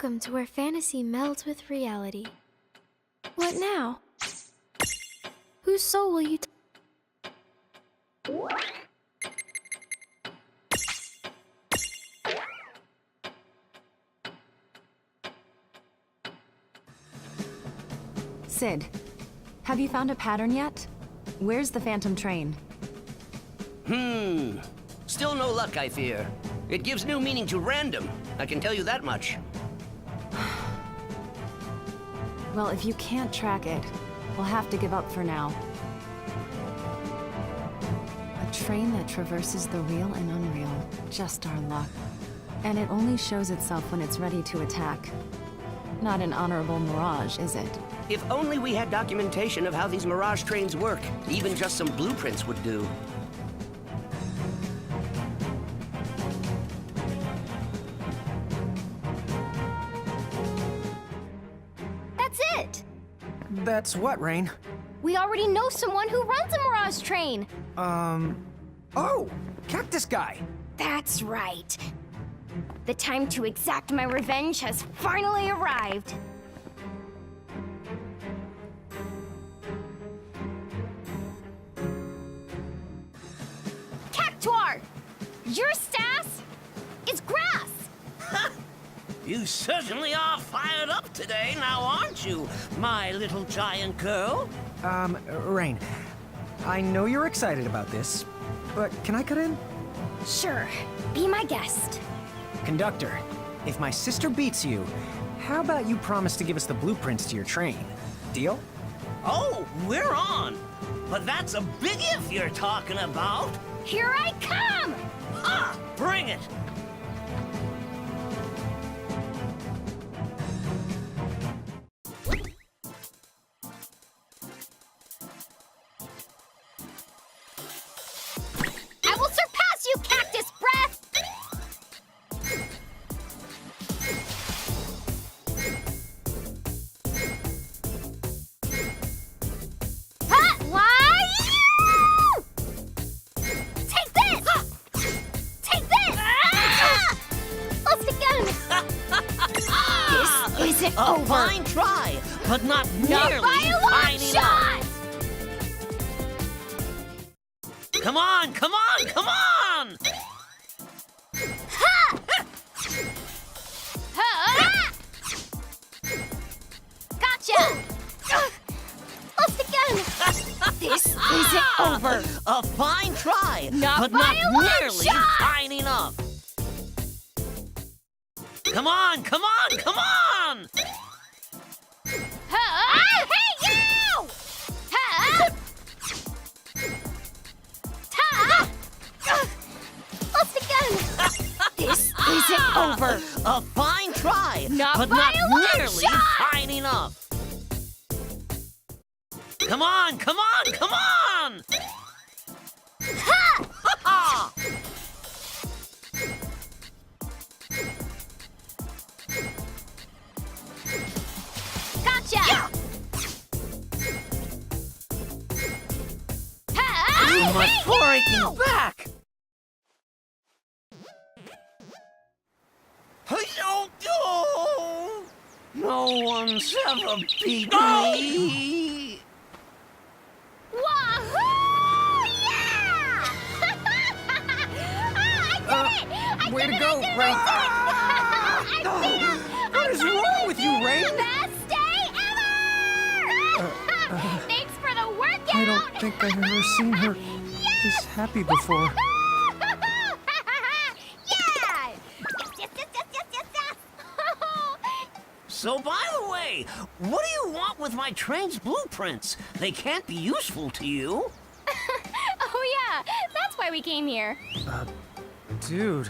Welcome to where fantasy melds with reality. What now? Whose soul will you Sid, have you found a pattern yet? Where's the phantom train? Still no luck, I fear. It gives new meaning to random, I can tell you that much. Well, if you can't track it, we'll have to give up for now. A train that traverses the real and unreal. Just our luck. And it only shows itself when it's ready to attack. Not an honorable mirage, is it? If only we had documentation of how these Mirage trains work. Even just some blueprints would do. That's it! That's what, Reynn? We already know someone who runs a Mirage train! Oh! Cactus Guy! That's right. The time to exact my revenge has finally arrived. Cactuar! Your sass is grass! You certainly are fired up today, now aren't you, my little giant girl? Reynn, I know you're excited about this, but can I cut in? Sure, be my guest. Conductor, if my sister beats you, how about you promise to give us the blueprints to your train? Deal? Oh, we're on! But that's a big if you're talking about. Here I come! Ah, bring it! I will surpass you, Cactus Breath! Take this! Take this! Let's begin! This isn't A over! fine try, but not Not nearly by a long fine shot! enough. Come on, come on, come on! Ha! Ha! Gotcha! Let's begin! This isn't over! A fine try, Not but by not a long nearly shot! fine enough. Come on, come on, come on! Ha! I hate you! Ha! Ta! Let's begin! This isn't over! A fine try, Not but by not a long nearly shot! fine enough. Come on, come on, come on! Ha! Ha! Gotcha! Ha! My I hate you! freaking back! No one's ever beat me. Wahoo! Yeah! I did it! Way to I go, did it! Reynn. I beat him! What is wrong with you, Reynn? Best day ever! Thanks for the workout! I don't think I've ever seen her this happy before. Yeah! Yes! So, by the way, what do you want with my train's blueprints? They can't be useful to you. Oh yeah, that's why we came here. Dude.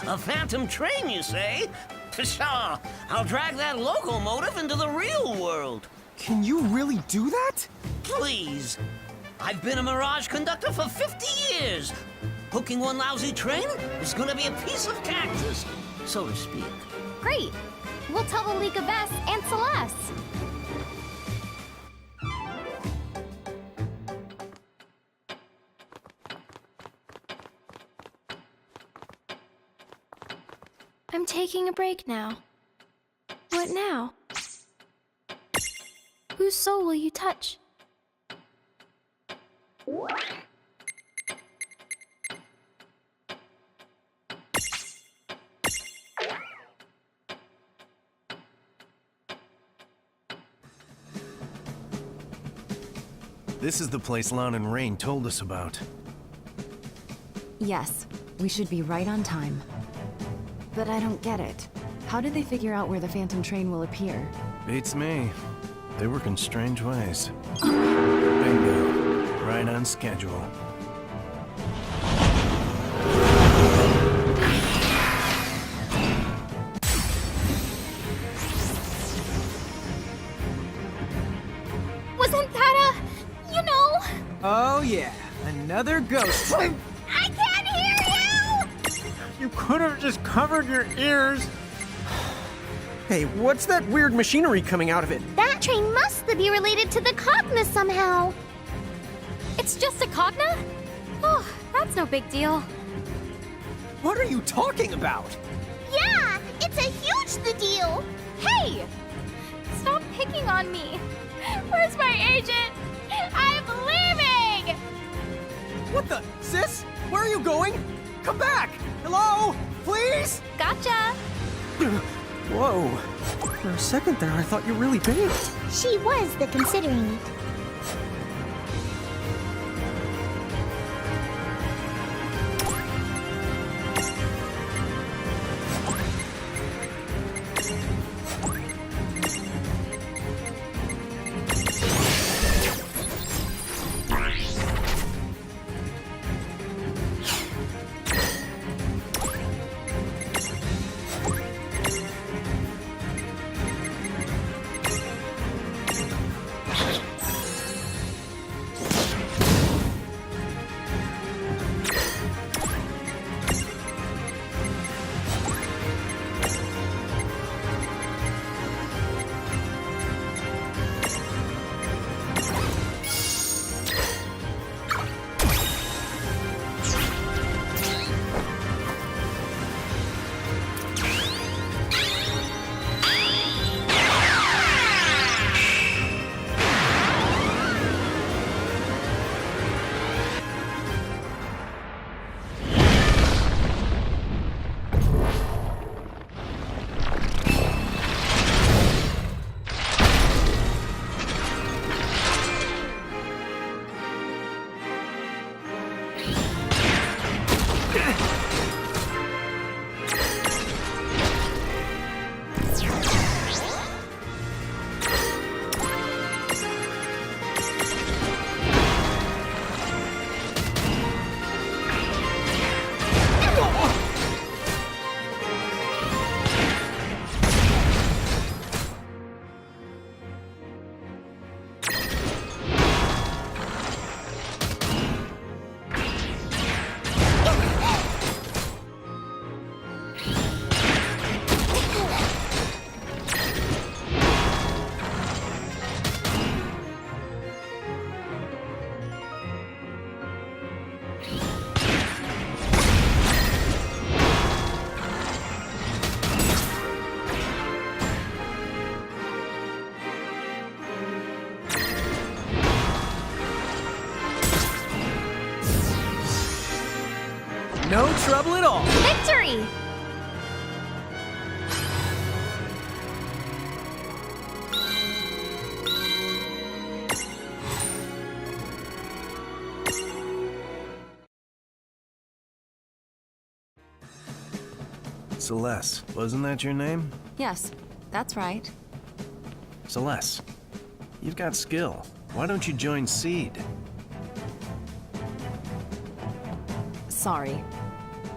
A phantom train, you say? Pshaw, I'll drag that locomotive into the real world. Can you really do that? Please. I've been a Mirage conductor for 50 years. Hooking one lousy train is gonna be a piece of cactus, so to speak. Great. We'll tell the League of S and Celeste. I'm taking a break now. What now? Whose soul will you touch? This is the place Lon and Reynn told us about. Yes, we should be right on time. But I don't get it. How did they figure out where the Phantom train will appear? Beats me. They work in strange ways. Bingo. Right on schedule. Wasn't that Oh yeah, another ghost. I can't hear you! You could have just covered your ears. Hey, what's that weird machinery coming out of it? That train must be related to the Cogna somehow. It's just a Cogna? Oh, that's no big deal. What are you talking about? Yeah, it's a huge deal. Hey! Stop picking on me. Where's my agent? I'm leaving! What the? Sis? Where are you going? Come back! Hello? Please? Gotcha! Whoa. For a second there, I thought you really bailed. She was the considering it. No trouble at all. Victory! Celeste, wasn't that your name? Yes, that's right. Celeste, you've got skill. Why don't you join Seed? Sorry.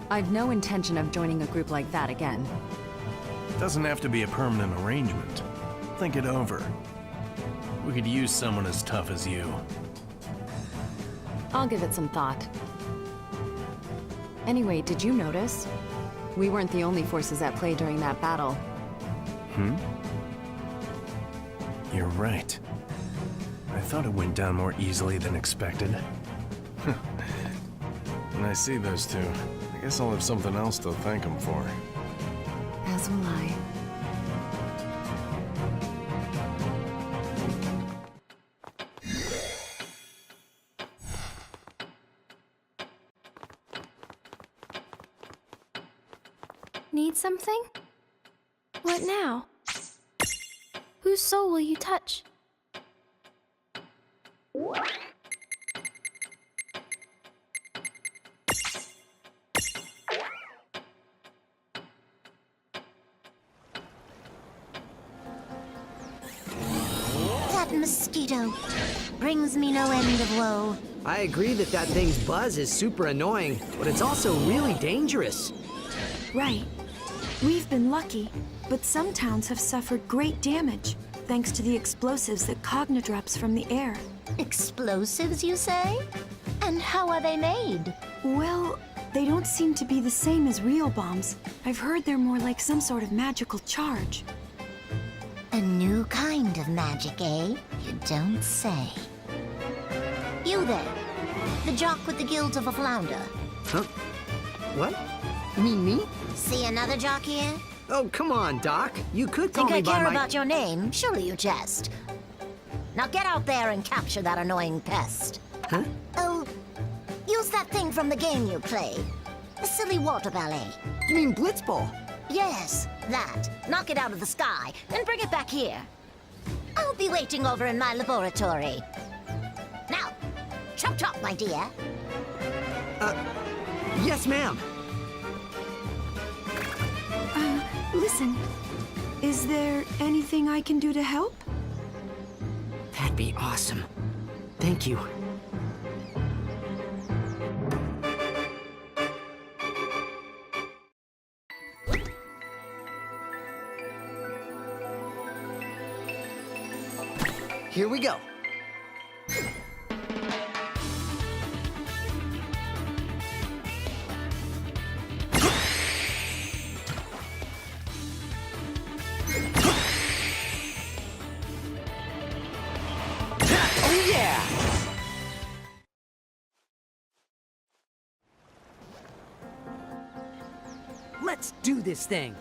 I've no intention of joining a group like that again. Doesn't have to be a permanent arrangement. Think it over. We could use someone as tough as you. I'll give it some thought. Anyway, did you notice? We weren't the only forces at play during that battle. You're right. I thought it went down more easily than expected. When I see those two, I guess I'll have something else to thank them for. As will I. Need something? What now? Whose soul will you touch? That mosquito brings me no end of woe. I agree that that thing's buzz is super annoying, but it's also really dangerous. Right. We've been lucky, but some towns have suffered great damage, thanks to the explosives that Cogna drops from the air. Explosives, you say? And how are they made? Well, they don't seem to be the same as real bombs. I've heard they're more like some sort of magical charge. A new kind of magic, eh? You don't say. You there, the jock with the gills of a flounder. Huh? What? You mean me? See another jock here? Oh, come on, Doc. You could call Think I me by care my... about your name? Surely you jest. Now get out there and capture that annoying pest. Huh? Oh, use that thing from the game you play. The silly water ballet. You mean Blitzball? Yes, that. Knock it out of the sky, and bring it back here. I'll be waiting over in my laboratory. Now, chop chop, my dear. Yes, ma'am. Listen, is there anything I can do to help? That'd be awesome. Thank you. Here we go. Oh yeah! Let's do this thing.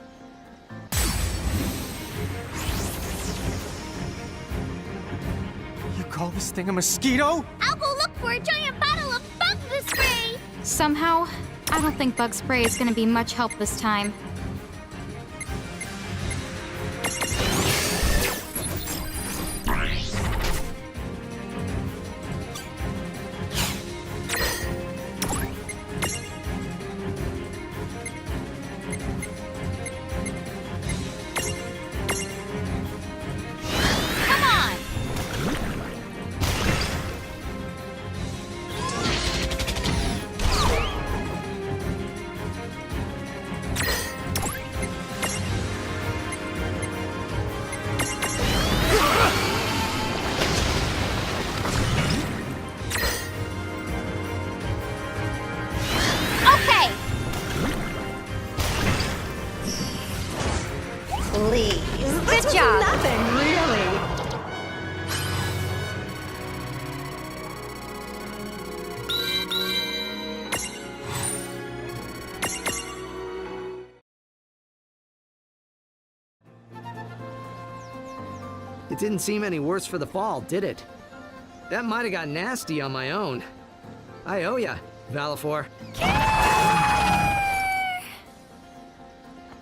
You call this thing a mosquito? I'll go look for a giant bottle of bug spray! Somehow, I don't think bug spray is gonna be much help this time. Good job. Nothing, really. It didn't seem any worse for the fall, did it? That might have got nasty on my own. I owe ya, Valifor.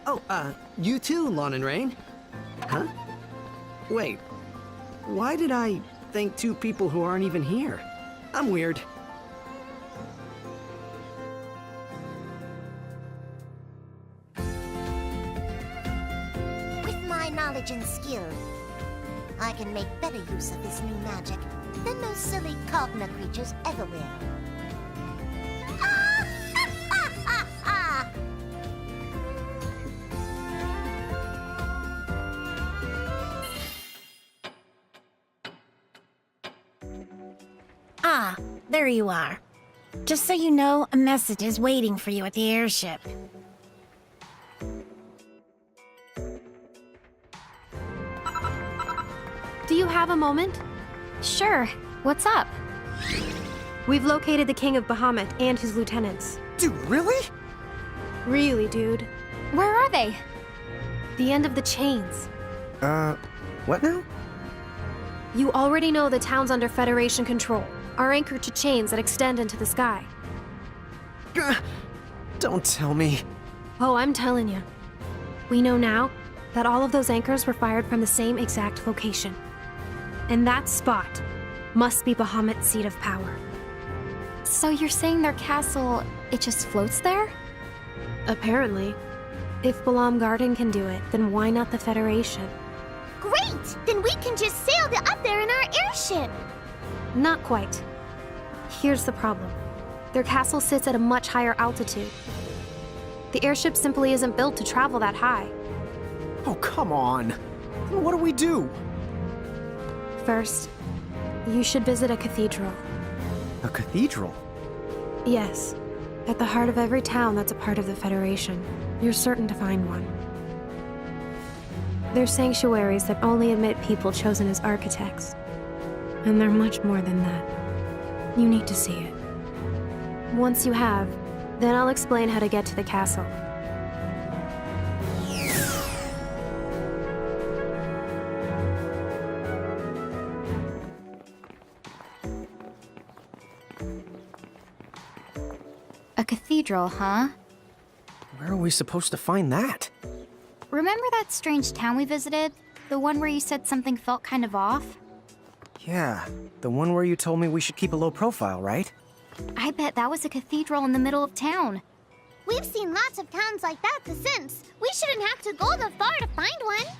Oh, you too, Lon and Reynn. Huh? Wait, why did I thank two people who aren't even here? I'm weird. With my knowledge and skill, I can make better use of this new magic than those silly Cogna creatures ever will. Ah! Ha, ha, ha, ha! Ah, there you are. Just so you know, a message is waiting for you at the airship. Do you have a moment? Sure. What's up? We've located the King of Bahamut and his lieutenants. Dude, really? Really, dude. Where are they? The end of the chains. What now? You already know the towns under Federation control are anchored to chains that extend into the sky. Don't tell me. Oh, I'm telling you. We know now that all of those anchors were fired from the same exact location. And that spot must be Bahamut's seat of power. So you're saying their castle, it just floats there? Apparently. If Balam Garden can do it, then why not the Federation? Great! Then we can just sail up there in our airship. Not quite. Here's the problem. Their castle sits at a much higher altitude. The airship simply isn't built to travel that high. Oh, come on. What do we do? First, you should visit a cathedral. A cathedral? Yes. At the heart of every town that's a part of the Federation, you're certain to find one. They're sanctuaries that only admit people chosen as architects. And they're much more than that. You need to see it. Once you have, then I'll explain how to get to the castle. A cathedral, huh? Where are we supposed to find that? Remember that strange town we visited? The one where you said something felt kind of off? Yeah, the one where you told me we should keep a low profile, right? I bet that was a cathedral in the middle of town. We've seen lots of towns like that The Sims. We shouldn't have to go that far to find one.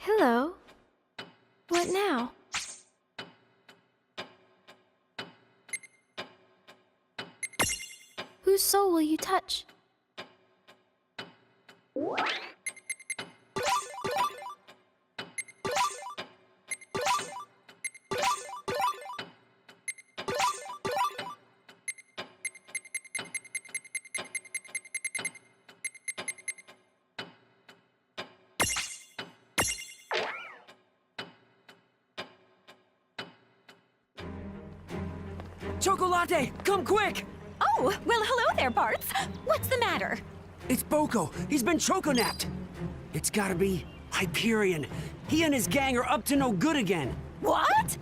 Hello. What now? Whose soul will you touch? Chocolate, come quick! Oh, well, hello there, Barts. What's the matter? It's Boko. He's been choco-napped. It's gotta be Hyperion. He and his gang are up to no good again. What?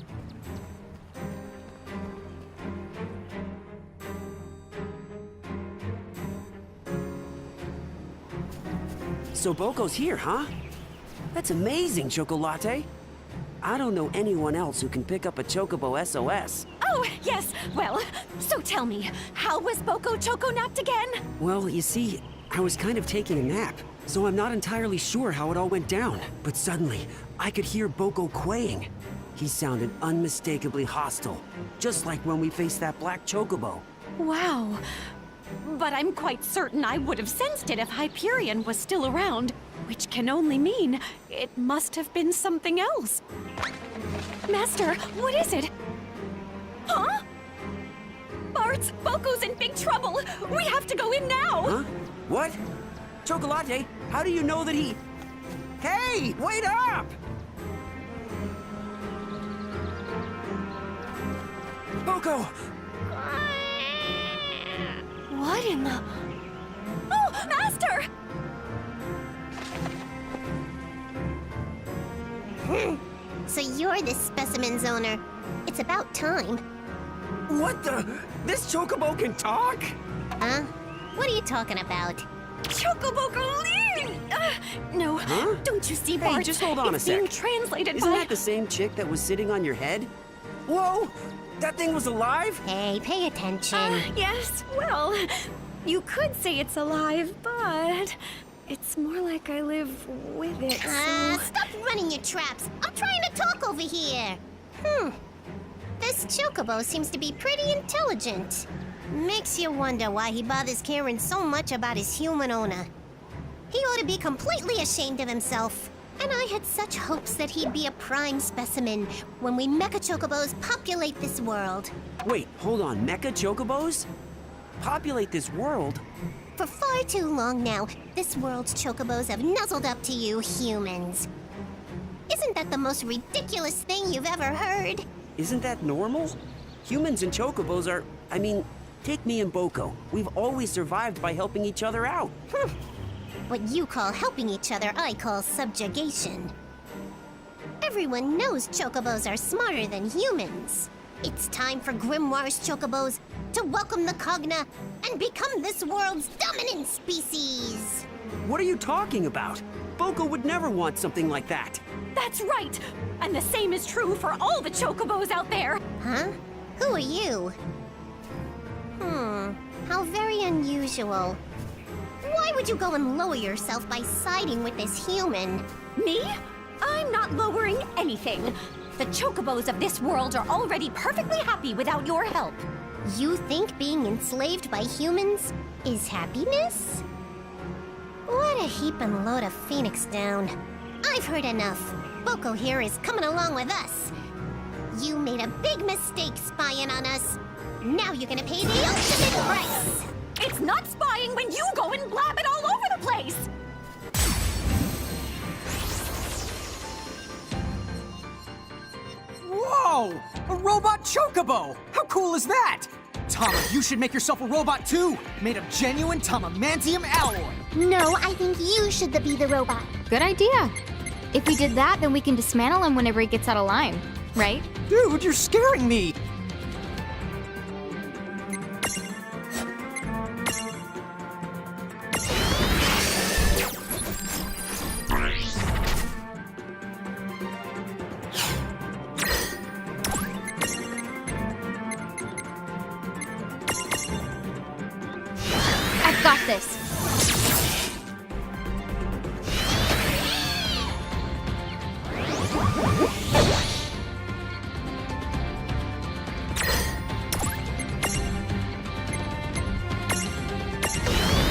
So Boko's here, huh? That's amazing, Chocolate. I don't know anyone else who can pick up a Chocobo SOS. Oh, yes. Well, so tell me, how was Boko choco-napped again? Well, you see, I was kind of taking a nap, so I'm not entirely sure how it all went down. But suddenly, I could hear Boko quaying. He sounded unmistakably hostile, just like when we faced that black chocobo. Wow. But I'm quite certain I would have sensed it if Hyperion was still around, which can only mean it must have been something else. Master, what is it? Huh? Bart's, Boko's in big trouble! We have to go in now! Huh? What? Chocolate, how do you know that he... Hey, wait up! Boko! What in the... Oh, Master! So you're the specimen's owner. It's about time. What the? This chocobo can talk? Huh? What are you talking about? Chocobo no, huh? Don't you see, Hey, Bart? just hold on a It's sec. being translated Isn't by... that the same chick that was sitting on your head? Whoa! That thing was alive? Hey, pay attention. Yes, well, you could say it's alive, but it's more like I live with it, so... Stop running your traps. I'm trying to talk over here. This chocobo seems to be pretty intelligent. Makes you wonder why he bothers caring so much about his human owner. He ought to be completely ashamed of himself. And I had such hopes that he'd be a prime specimen when we mecha chocobos populate this world. Wait, hold on. Mecha chocobos? Populate this world? For far too long now, this world's chocobos have nuzzled up to you humans. Isn't that the most ridiculous thing you've ever heard? Isn't that normal? Humans and chocobos are... I mean, take me and Boko. We've always survived by helping each other out. What you call helping each other, I call subjugation. Everyone knows chocobos are smarter than humans. It's time for Grimoire's chocobos to welcome the Cogna and become this world's dominant species. What are you talking about? Boko would never want something like that. That's right! And the same is true for all the chocobos out there! Huh? Who are you? How very unusual. Why would you go and lower yourself by siding with this human? Me? I'm not lowering anything. The chocobos of this world are already perfectly happy without your help. You think being enslaved by humans is happiness? What a heaping load of Phoenix down. I've heard enough. Boko here is coming along with us. You made a big mistake spying on us. Now you're gonna pay the ultimate price. It's not spying when you go and blab it all over the place! Whoa! A robot chocobo! How cool is that? Tama, you should make yourself a robot too! Made of genuine tamamantium alloy! No, I think you should be the robot. Good idea. If we did that, then we can dismantle him whenever he gets out of line, right? Dude, you're scaring me! I've got this.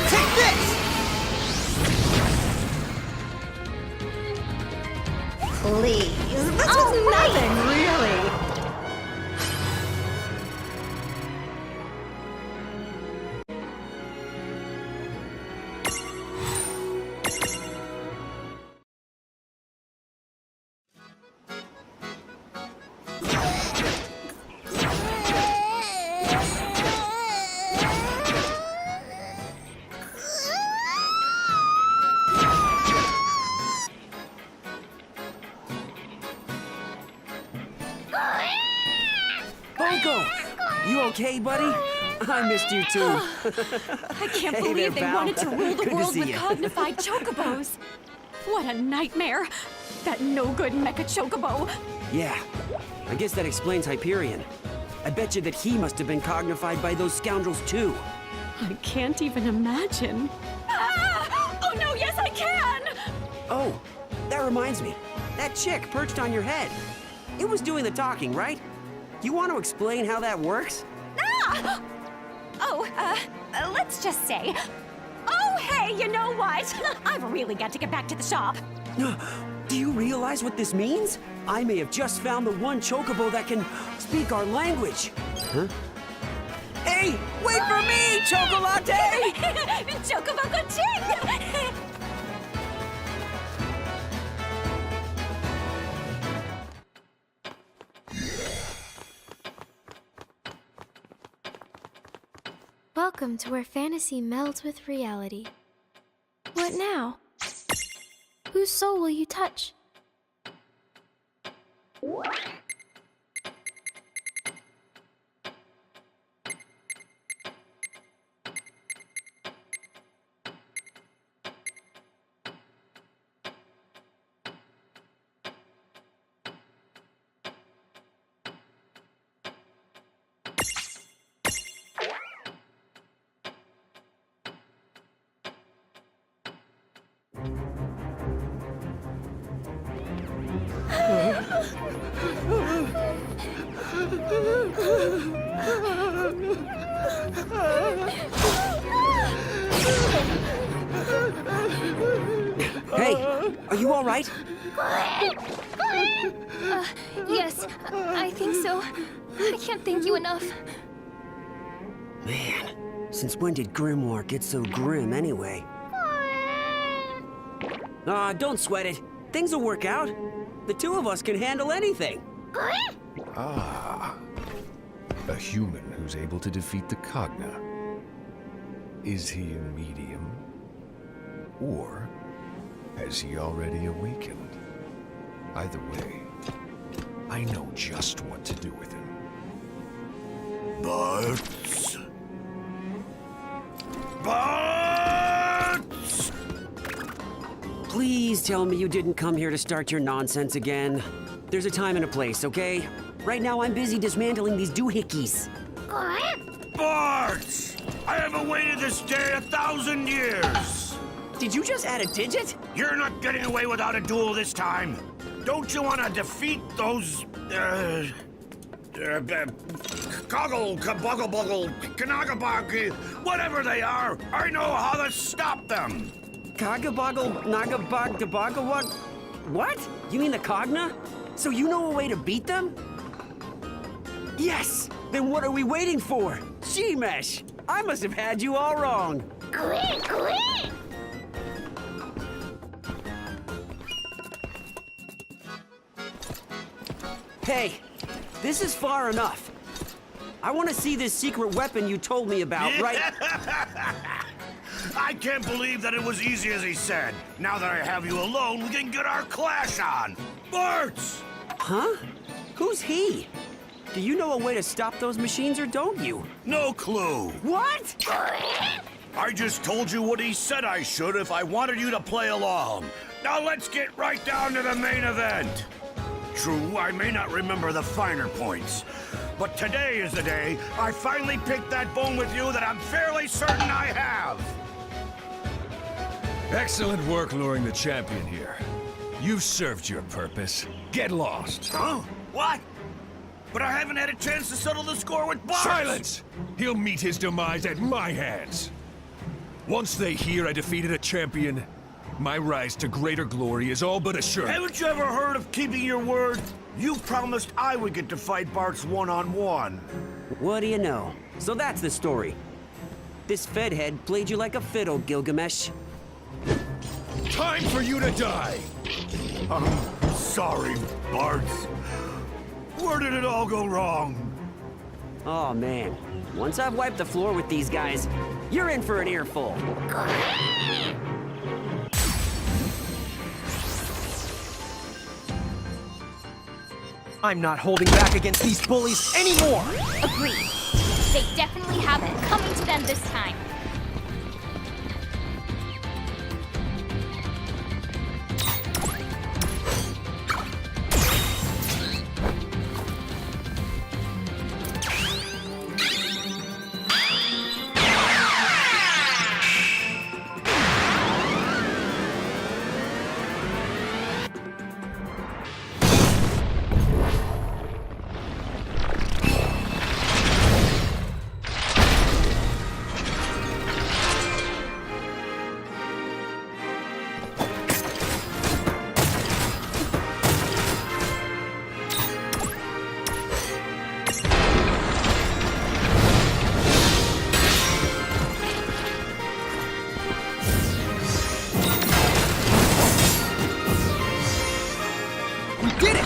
Take this! Please, this was nothing, really. Boko! You okay, buddy? I missed you too. I can't Hey believe there, they pal. wanted to rule the Good to world see with ya. cognified chocobos. What a nightmare! That no-good mecha chocobo. Yeah, I guess that explains Hyperion. I bet you that he must have been cognified by those scoundrels too. I can't even imagine. Ah! Oh no, yes I can! Oh, that reminds me. That chick perched on your head. It was doing the talking, right? You want to explain how that works? Ah! Oh, let's just say... Oh, hey, you know what? I've really got to get back to the shop. Do you realize what this means? I may have just found the one chocobo that can speak our language. Huh? Hey, wait for me, Chocolate! Chocobo Ching! Welcome to where fantasy melds with reality. What now? Whose soul will you touch? Hey, are you all right? Yes, I think so. I can't thank you enough. Man, since when did Grimoire get so grim anyway? Don't sweat it. Things will work out. The two of us can handle anything. Ah, a human who's able to defeat the Cogna. Is he a medium? Or has he already awakened? Either way, I know just what to do with him. Barts? Barts! Please tell me you didn't come here to start your nonsense again. There's a time and a place, okay? Right now I'm busy dismantling these doohickeys. Barts! I have awaited this day 1,000 years! Did you just add a digit? You're not getting away without a duel this time. Don't you want to defeat those, Coggle, Kabuggle Buggle, Kanagabagi, whatever they are? I know how to stop them! Kagaboggle, Nagabog, Debogawug? What? You mean the Cogna? So you know a way to beat them? Yes! Then what are we waiting for? Shemesh! I must have had you all wrong. Quick, quick! Hey, this is far enough. I want to see this secret weapon you told me about, right? I can't believe that it was easy as he said. Now that I have you alone, we can get our clash on. Barts! Huh? Who's he? Do you know a way to stop those machines or don't you? No clue. What? I just told you what he said I should if I wanted you to play along. Now let's get right down to the main event. True, I may not remember the finer points, but today is the day I finally picked that bone with you that I'm fairly certain I have. Excellent work luring the champion here. You've served your purpose. Get lost. Huh? What? But I haven't had a chance to settle the score with Barts. Silence! He'll meet his demise at my hands. Once they hear I defeated a champion, my rise to greater glory is all but assured. Haven't you ever heard of keeping your word? You promised I would get to fight Barts one-on-one. What do you know? So that's the story. This Fed head played you like a fiddle, Gilgamesh. Time for you to die! I'm sorry, Barts. Where did it all go wrong? Oh, man. Once I've wiped the floor with these guys, you're in for an earful. I'm not holding back against these bullies anymore! Agreed. They definitely have it coming to them this time. We did it!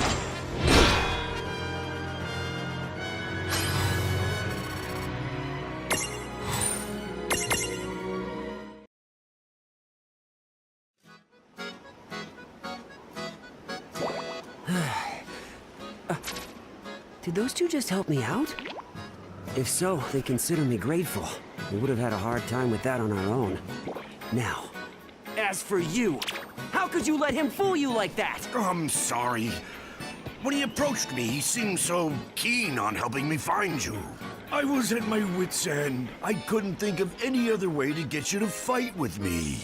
Did those two just help me out? If so, they consider me grateful. We would have had a hard time with that on our own. Now, as for you, how could you let him fool you like that? I'm sorry. When he approached me, he seemed so keen on helping me find you. I was at my wit's end. I couldn't think of any other way to get you to fight with me.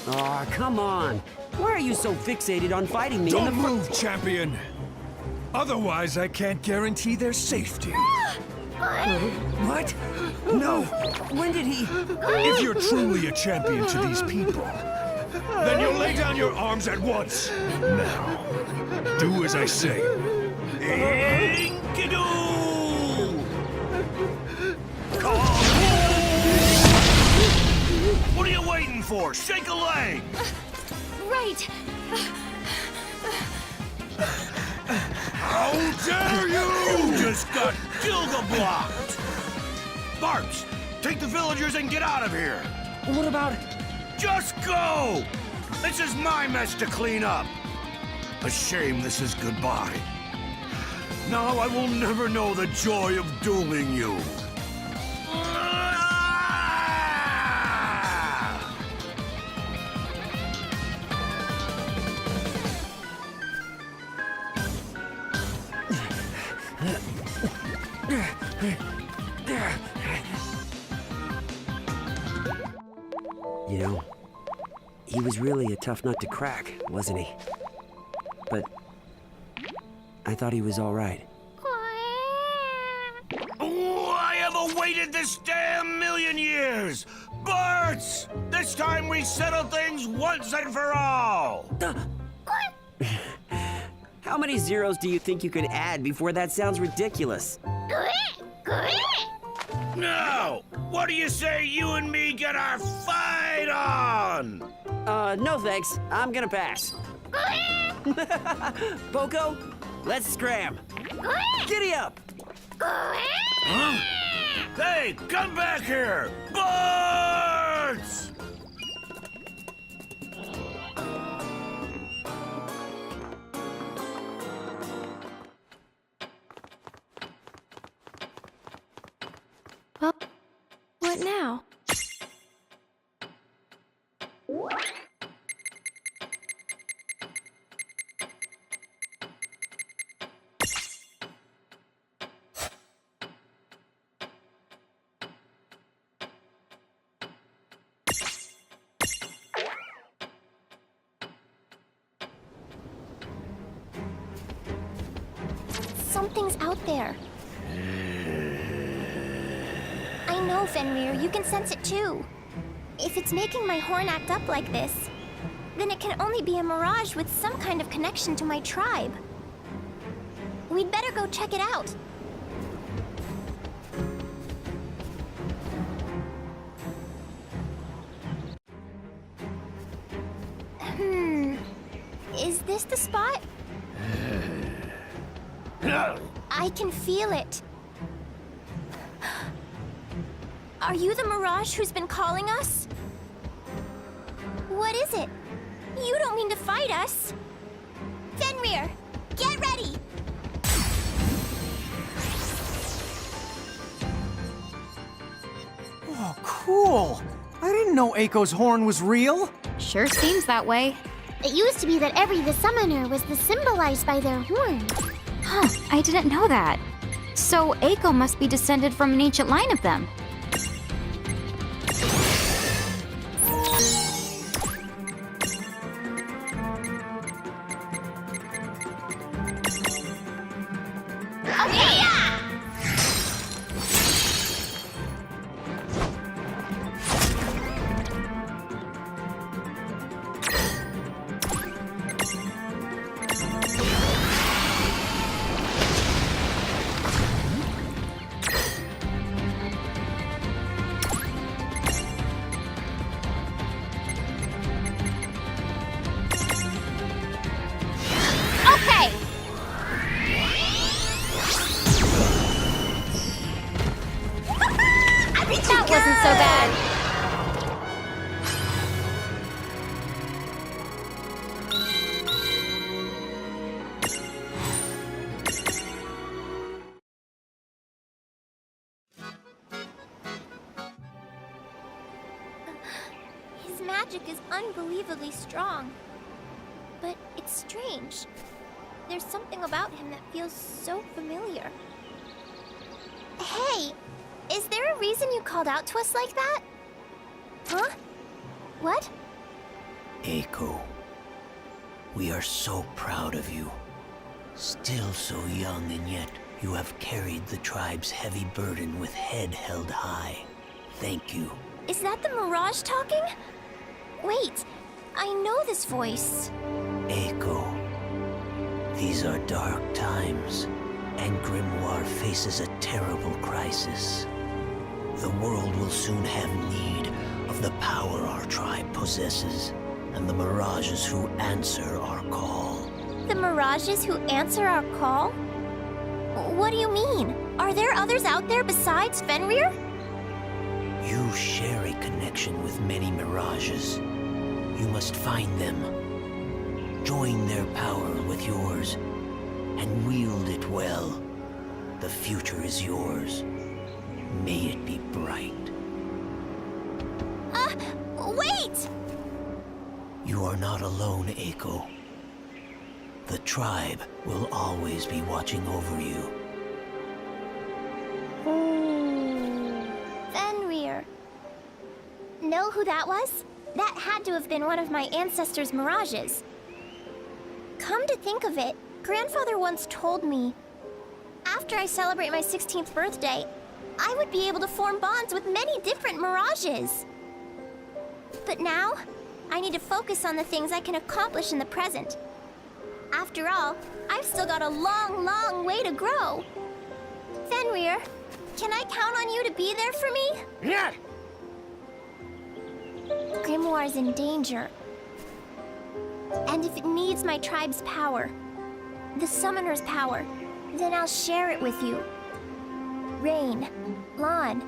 Aw, come on. Why are you so fixated on fighting me? Don't move, champion! Otherwise, I can't guarantee their safety. What? No. When did he... If you're truly a champion to these people, then you'll lay down your arms at once. Now, do as I say. Enkidu! What are you waiting for? Shake a leg! Right. How dare you! You just got Gilga-blocked! Barks, take the villagers and get out of here! What about... Just go! This is my mess to clean up! A shame this is goodbye. Now I will never know the joy of dueling you. You know, he was really a tough nut to crack, wasn't he? But I thought he was all right. Oh, I have awaited this damn million years! Barts! This time we settle things once and for all! How many zeros do you think you could add before that sounds ridiculous? Now, what do you say you and me get our fight on? No thanks. I'm gonna pass. Poco, let's scram. Giddy up! Huh? Hey, come back here! Barts! Well, what now? Something's out there. I know, Fenrir, you can sense it too. If it's making my horn act up like this, then it can only be a mirage with some kind of connection to my tribe. We'd better go check it out. Is this the spot? I can feel it. Are you the mirage who's been calling us? What is it? You don't mean to fight us. Fenrir, get ready! Oh, cool! I didn't know Aiko's horn was real! Sure seems that way. It used to be that every the summoner was symbolized by their horn. Huh, I didn't know that. So Aiko must be descended from an ancient line of them. magic is unbelievably strong. But it's strange. There's something about him that feels so familiar. Hey, is there a reason you called out to us like that? Huh? What? Echo, we are so proud of you. Still so young, and yet you have carried the tribe's heavy burden with head held high. Thank you. Is that the Mirage talking? Wait, I know this voice. Echo, these are dark times, and Grimoire faces a terrible crisis. The world will soon have need of the power our tribe possesses, and the Mirages who answer our call. The Mirages who answer our call? What do you mean? Are there others out there besides Fenrir? You share a connection with many Mirages. You must find them. Join their power with yours, and wield it well. The future is yours. May it be bright. Wait! You are not alone, Echo. The tribe will always be watching over you. Fenrir. Know who that was? That had to have been one of my ancestors' mirages. Come to think of it, Grandfather once told me, after I celebrate my 16th birthday, I would be able to form bonds with many different mirages. But now, I need to focus on the things I can accomplish in the present. After all, I've still got a long, long way to grow. Fenrir, can I count on you to be there for me? Yeah. Grimoire's in danger. And if it needs my tribe's power, the summoner's power, then I'll share it with you. Reynn, Lon.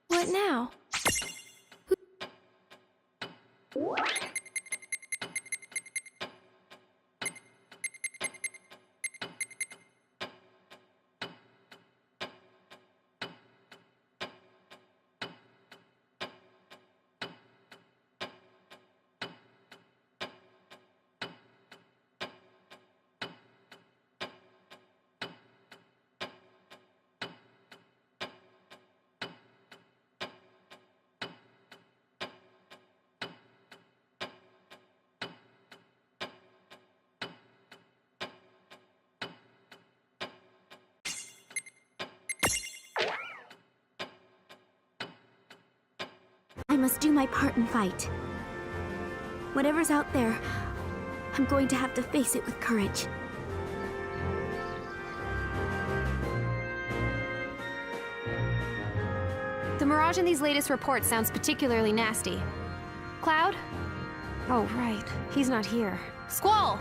What now? I must do my part and fight. Whatever's out there, I'm going to have to face it with courage. The Mirage in these latest reports sounds particularly nasty. Cloud? Oh, right. He's not here. Squall!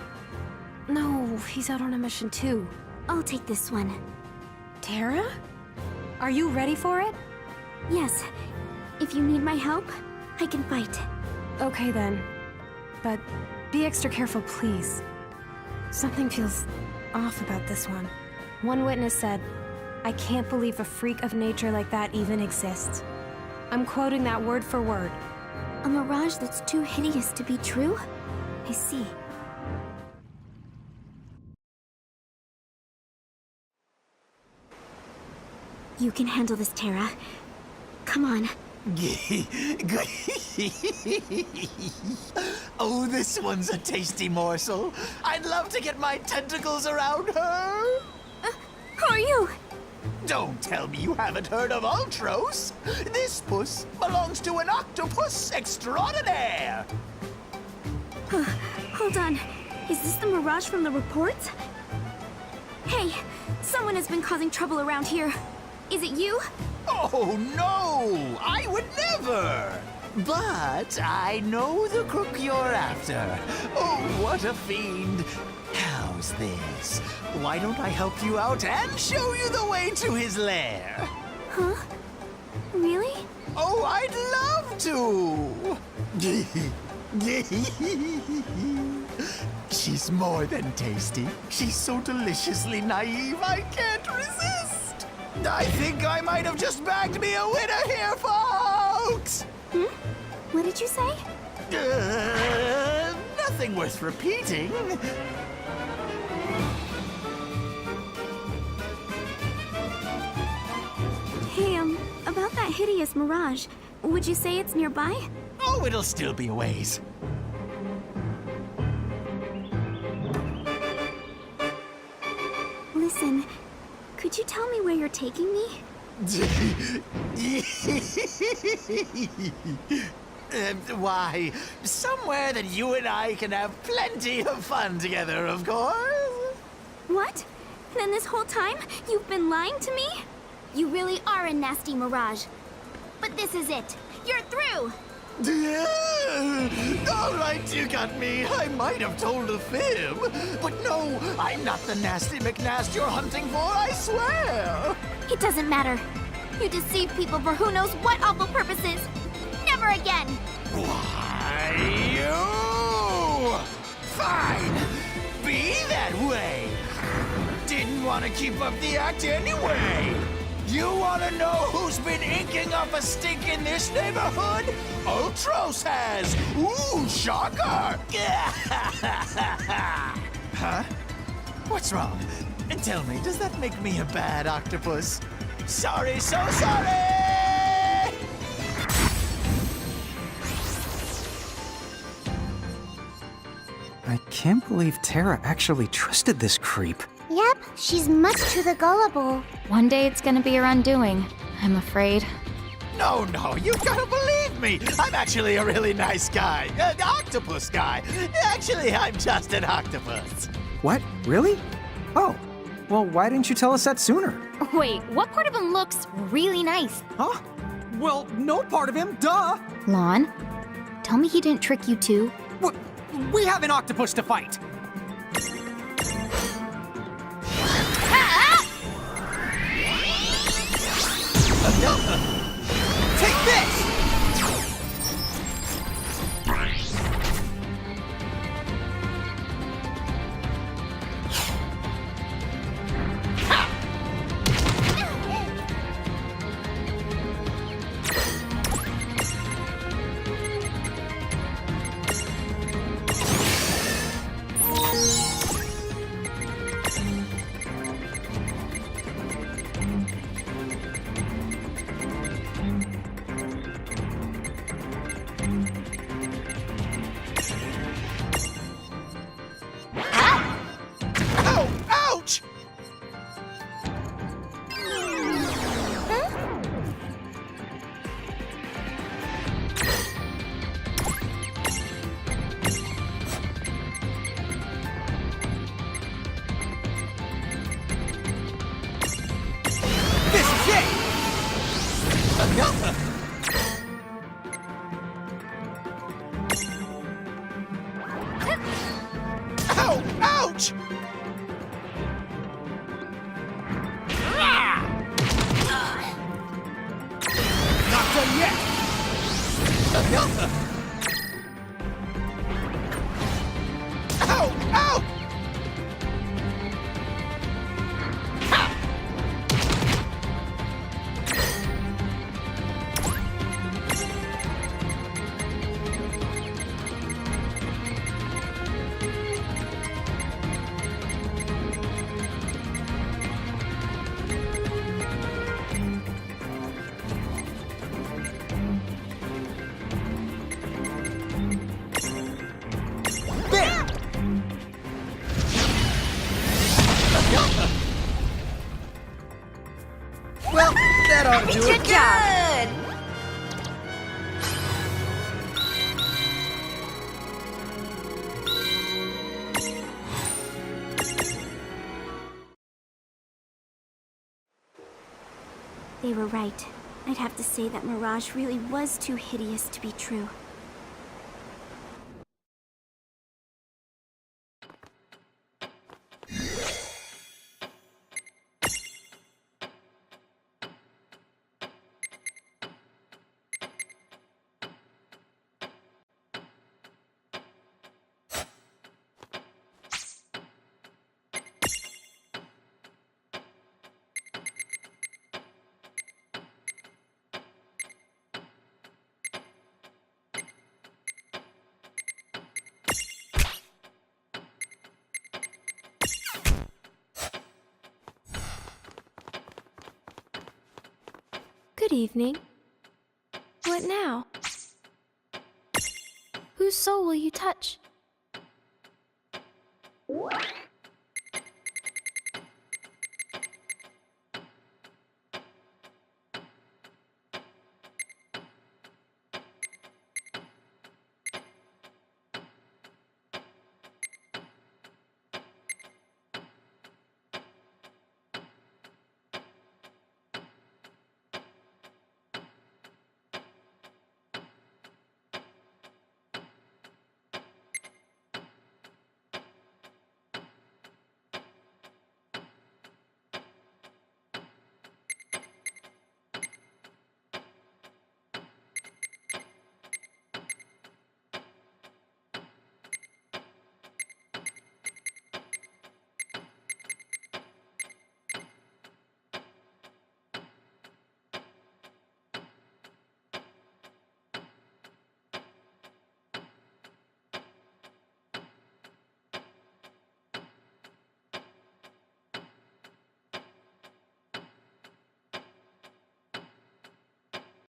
No, he's out on a mission too. I'll take this one. Terra? Are you ready for it? Yes. If you need my help, I can fight. Okay then. But be extra careful, please. Something feels off about this one. One witness said, "I can't believe a freak of nature like that even exists." I'm quoting that word for word. A mirage that's too hideous to be true? I see. You can handle this, Terra. Come on. Oh, this one's a tasty morsel. I'd love to get my tentacles around her. Who are you? Don't tell me you haven't heard of Ultros. This puss belongs to an octopus extraordinaire. Hold on. Is this the mirage from the reports? Hey, someone has been causing trouble around here. Is it you? Oh, no! I would never! But I know the crook you're after. Oh, what a fiend. How's this? Why don't I help you out and show you the way to his lair? Huh? Really? Oh, I'd love to! She's more than tasty. She's so deliciously naive, I can't resist! I think I might have just bagged me a winner here, folks! What did you say? Nothing worth repeating. Hey, about that hideous mirage, would you say it's nearby? Oh, it'll still be a ways. Listen, could you tell me where you're taking me? Why, somewhere that you and I can have plenty of fun together, of course. What? Then this whole time, you've been lying to me? You really are a nasty mirage. But this is it. You're through! All right, you got me. I might have told a fib. But no, I'm not the nasty McNast you're hunting for, I swear. It doesn't matter. You deceive people for who knows what awful purposes. Never again! Why, you! Fine! Be that way! Didn't want to keep up the act anyway! You want to know who's been inking up a stink in this neighborhood? Ultros has! Ooh, shocker! Huh? What's wrong? And tell me, does that make me a bad octopus? Sorry, so sorry! I can't believe Tara actually trusted this creep. Yep, she's much too the gullible. One day it's gonna be your undoing, I'm afraid. No, you gotta believe me! I'm actually a really nice guy. An octopus guy. Actually, I'm just an octopus. What? Really? Oh, well, why didn't you tell us that sooner? Wait, what part of him looks really nice? Huh? Well, no part of him, duh! Lon, tell me he didn't trick you too? We have an octopus to fight! Take this! Ow! Ouch! Not done yet! Ow! Ow! Well, that ought to do it. Good job! They were right. I'd have to say that Mirage really was too hideous to be true. Good evening. What now? Whose soul will you touch?